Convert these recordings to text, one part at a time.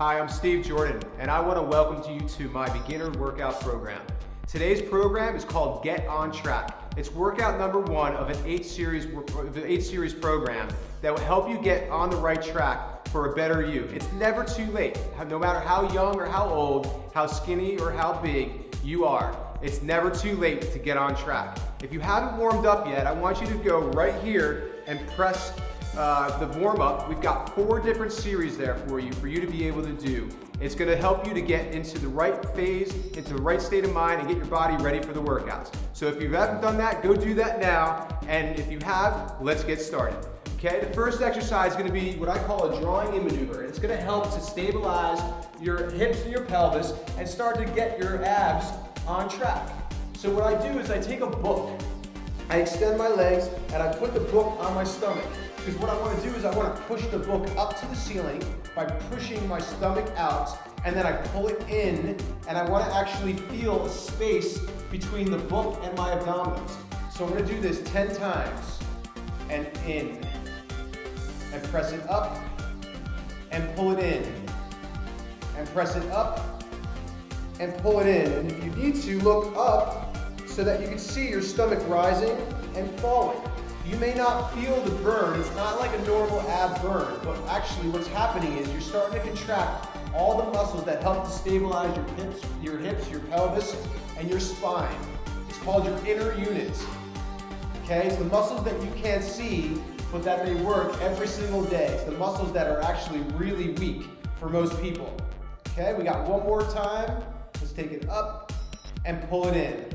Hi, I'm Steve Jordan, and I want to welcome you to my beginner workout program. Today's program is called Get On Track. It's workout number 1 of an 8-series program that will help you get on the right track for a better you. It's never too late, no matter how young or how old, how skinny or how big you are. It's never too late to get on track. If you haven't warmed up yet, I want you to go right here and press the warm-up. We've got 4 different series there for you to be able to do. It's going to help you to get into the right phase, into the right state of mind, and get your body ready for the workouts. So if you haven't done that, go do that now. And if you have, let's get started. Okay, the first exercise is going to be what I call a drawing in maneuver. It's going to help to stabilize your hips and your pelvis and start to get your abs on track. So what I do is I take a book, I extend my legs, and I put the book on my stomach. Because what I want to do is I want to push the book up to the ceiling by pushing my stomach out, and then I pull it in, and I want to actually feel a space between the book and my abdominals. So I'm going to do this 10 times, and in, and press it up, and pull it in, and press it up, and pull it in. And if you need to, look up so that you can see your stomach rising and falling. You may not feel the burn. It's not like a normal ab burn, but actually what's happening is you're starting to contract all the muscles that help to stabilize your hips, your pelvis, and your spine. It's called your inner units. Okay, it's the muscles that you can't see, but that they work every single day. It's the muscles that are actually really weak for most people. Okay, we got one more time. Let's take it up and pull it in.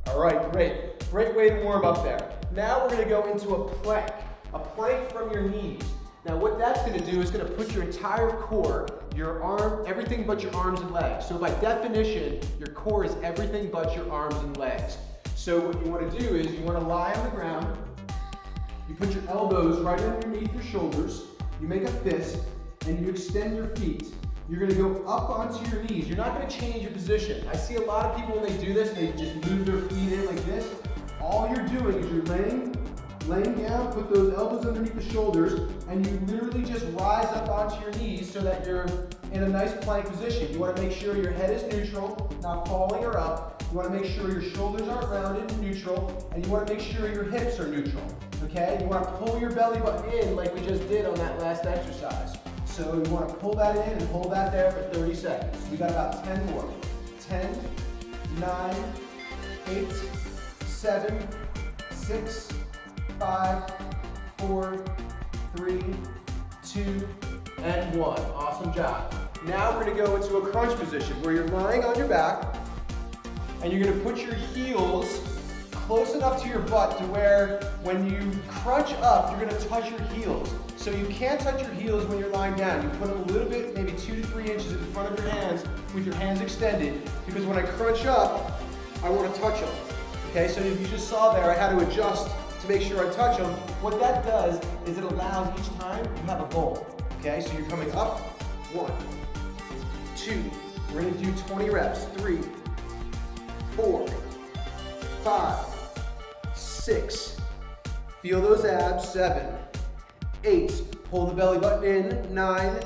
All right, great. Great way to warm up there. Now we're going to go into a plank from your knees. Now what that's going to do is going to put your entire core, your arm, everything but your arms and legs. So by definition, your core is everything but your arms and legs. So what you want to do is you want to lie on the ground, you put your elbows right underneath your shoulders, you make a fist, and you extend your feet. You're going to go up onto your knees. You're not going to change your position. I see a lot of people when they do this, they just move their feet in like this. All you're doing is you're laying down, put those elbows underneath the shoulders, and you literally just rise up onto your knees so that you're in a nice plank position. You want to make sure your head is neutral, not falling or up. You want to make sure your shoulders aren't rounded and neutral, and you want to make sure your hips are neutral. Okay? You want to pull your belly button in like we just did on that last exercise. So you want to pull that in and hold that there for 30 seconds. We got about 10 more. 10, 9, 8, 7, 6, 5, 4, 3, 2, and 1. Awesome job. Now we're going to go into a crunch position where you're lying on your back and you're going to put your heels close enough to your butt to where when you crunch up, you're going to touch your heels. So you can't touch your heels when you're lying down. You put them a little bit, maybe 2 to 3 inches in front of your hands with your hands extended, because when I crunch up, I want to touch them. Okay, so if you just saw there, I had to adjust to make sure I touch them. What that does is it allows each time you have a goal. Okay, so you're coming up, 1, 2, we're going to do 20 reps, 3, 4, 5, 6, feel those abs, 7, 8, pull the belly button in, 9,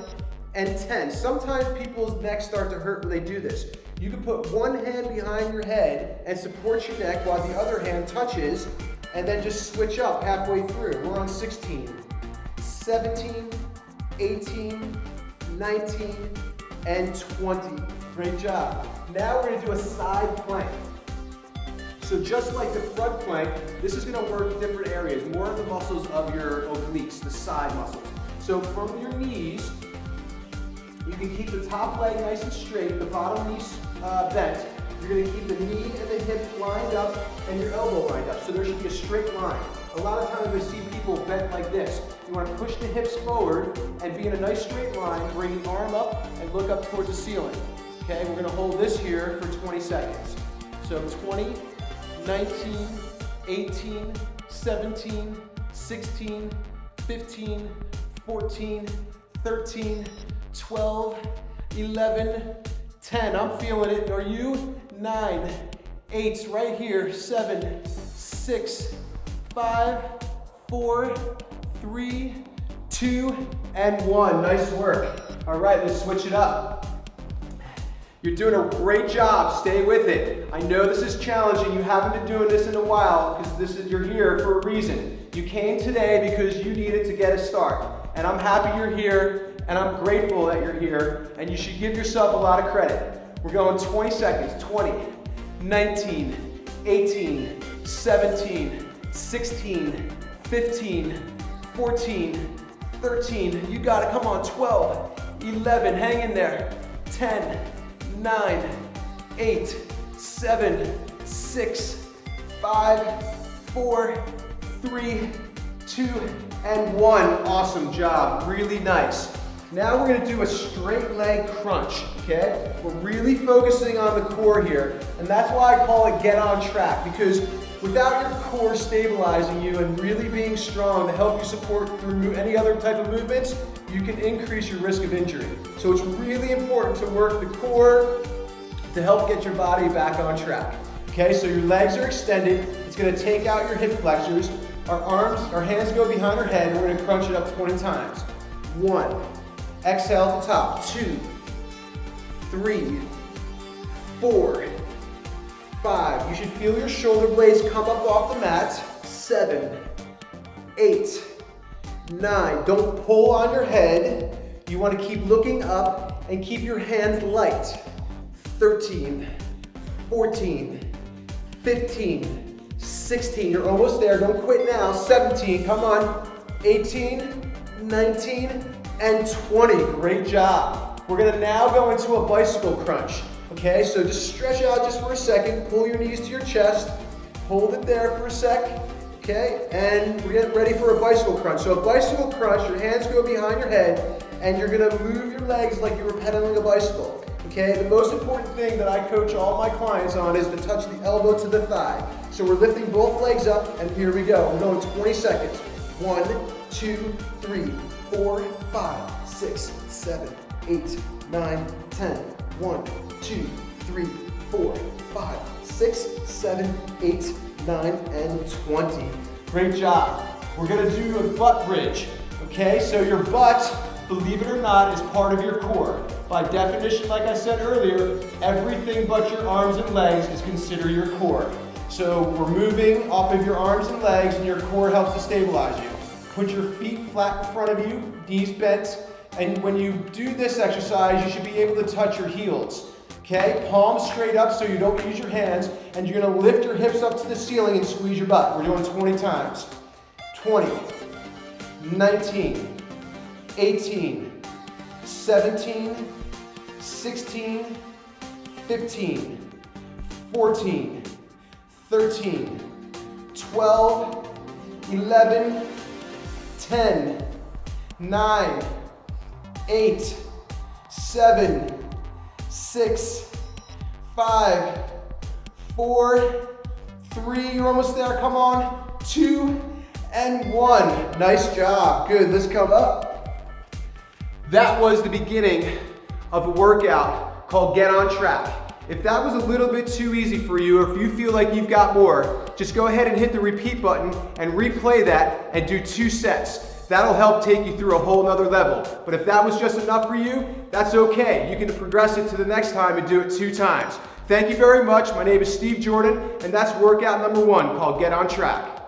and 10. Sometimes people's necks start to hurt when they do this. You can put one hand behind your head and support your neck while the other hand touches, and then just switch up halfway through. We're on 16, 17, 18, 19, and 20. Great job. Now we're going to do a side plank. So just like the front plank, this is going to work different areas, more of the muscles of your obliques, the side muscles. So from your knees, you can keep the top leg nice and straight, the bottom knee bent. You're going to keep the knee and the hip lined up and your elbow lined up. So there should be a straight line. A lot of times I see people bent like this. You want to push the hips forward and be in a nice straight line, bring the arm up and look up towards the ceiling. Okay, we're going to hold this here for 20 seconds. So 20, 19, 18, 17, 16, 15, 14, 13, 12, 11, 10. I'm feeling it. Are you? 9, 8, right here. 7, 6, 5, 4, 3, 2, 2, and 1. Nice work. All right, let's switch it up. You're doing a great job. Stay with it. I know this is challenging. You haven't been doing this in a while because you're here for a reason. You came today because you needed to get a start. And I'm happy you're here, and I'm grateful that you're here, and you should give yourself a lot of credit. We're going 20 seconds. 20, 19, 18, 17, 16, 15, 14, 13. You got it. Come on. 12, 11. Hang in there. 10, 9, 8, 7, 6, 5, 4, 3, 2, and 1. Awesome job. Really nice. Now we're going to do a straight leg crunch, okay? We're really focusing on the core here, and that's why I call it get on track, because without your core stabilizing you and really being strong to help you support through any other type of movements, you can increase your risk of injury. So it's really important to work the core to help get your body back on track. Okay, so your legs are extended. It's gonna take out your hip flexors. Our hands go behind our head, and we're gonna crunch it up 20 times. 1, exhale at the top. 2, 3, 4, 5. You should feel your shoulder blades come up off the mat. 7, 8, 9. Don't pull on your head. You want to keep looking up and keep your hands light. 13, 14, 15, 16. You're almost there. Don't quit now. 17. Come on. 18, 19, and 20. Great job. We're going to now go into a bicycle crunch. Okay, so just stretch out just for a second. Pull your knees to your chest. Hold it there for a sec. Okay, and we're getting ready for a bicycle crunch. So a bicycle crunch, your hands go behind your head, and you're gonna move your legs like you were pedaling a bicycle. Okay, the most important thing that I coach all my clients on is to touch the elbow to the thigh. So we're lifting both legs up, and here we go. We're going 20 seconds. 1, 2, 3, 4, 5, 6, 7, 8, 9, 10. 1, 2, 3, 4, 5, 6, 7, 8, 9, and 20. Great job. We're gonna do a butt bridge. Okay, so your butt, believe it or not, is part of your core. By definition, like I said earlier, everything but your arms and legs is considered your core. So we're moving off of your arms and legs, and your core helps to stabilize you. Put your feet flat in front of you, knees bent, and when you do this exercise, you should be able to touch your heels. Okay, palms straight up so you don't use your hands, and you're gonna lift your hips up to the ceiling and squeeze your butt. We're doing 20 times. 20, 19, 18, 17, 16, 15, 14, 13, 12, 11, 10, 9, 8, 7, 6, 5, 4, 3, you're almost there, come on, 2, and 1. Nice job, good, let's come up. That was the beginning of a workout called Get On Track. If that was a little bit too easy for you, or if you feel like you've got more, just go ahead and hit the repeat button and replay that and do 2 sets. That'll help take you through a whole nother level. But if that was just enough for you, that's okay. You can progress it to the next time and do it 2 times. Thank you very much. My name is Steve Jordan, and that's workout number 1 called Get On Track.